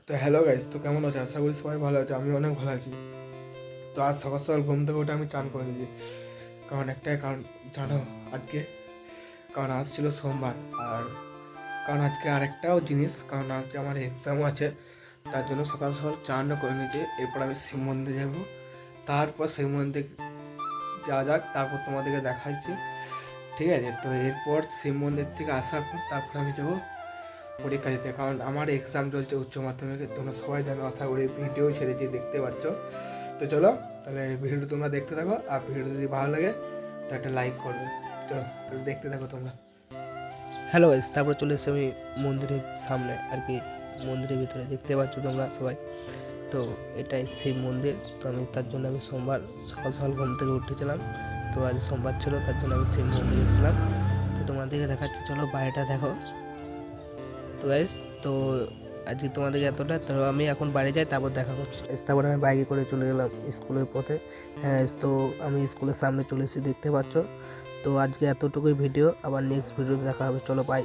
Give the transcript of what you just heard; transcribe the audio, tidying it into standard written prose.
তো hello guys, তো কেমন আছো? আশা করি সবাই ভালো আছে। আমি অনেক ভালো আছি। তো আজ সকাল সকাল ঘুম থেকে উঠে আমি চান করে নিয়েছি। কারণ একটাই কারণ জানো, আজকে কারণ আজ ছিল সোমবার। আর কারণ আজকে আরেকটাও জিনিস, কারণ আজকে আমার এক্সামও আছে। তার জন্য সকাল সকাল চানও করে নিয়েছি। এরপর আমি শিব মন্দিরে যাবো। তারপর শিব মন্দির যাওয়া যাক, তারপর তোমাদেরকে দেখাচ্ছি। ঠিক আছে? তো এরপর শিব মন্দির থেকে আসার পর তারপর আমি যাবো পরীক্ষা দিতে, কারণ আমার এক্সাম চলছে উচ্চ মাধ্যমিকে। তোমরা সবাই জানো, আশা করি ভিডিও ছেড়েছি, দেখতে পাচ্ছ। তো চলো তাহলে ভিডিওটা তোমরা দেখতে থাকো, আর ভিডিও যদি ভালো লাগে তো একটা লাইক করবে। চলো তাহলে দেখতে থাকো তোমরা। হ্যালো গাইস, তারপর চলে এসে আমি মন্দিরের সামনে আর কি, মন্দিরের ভিতরে দেখতে পাচ্ছ তোমরা সবাই। তো এটাই শিব মন্দির। তো আমি তার জন্য আমি সোমবার সকাল সকাল ঘুম থেকে উঠেছিলাম। তো আজ সোমবার ছিল, তার জন্য আমি শিব মন্দিরে এসেছিলাম। তো তোমাদেরকে দেখাচ্ছি, চলো বাইরেটা দেখো। তো গাইস, তো আজকে তোমাদেরকে এতটা, তো আমি এখন বাড়ি যাই, তারপর দেখা করছি। তারপর আমি বাইকে করে চলে গেলাম স্কুলের পথে। হ্যাঁ, তো আমি স্কুলের সামনে চলে এসেছি, দেখতে পাচ্ছ। তো আজকে এতটুকুই ভিডিও, আবার নেক্সট ভিডিওতে দেখা হবে। চলো বাই।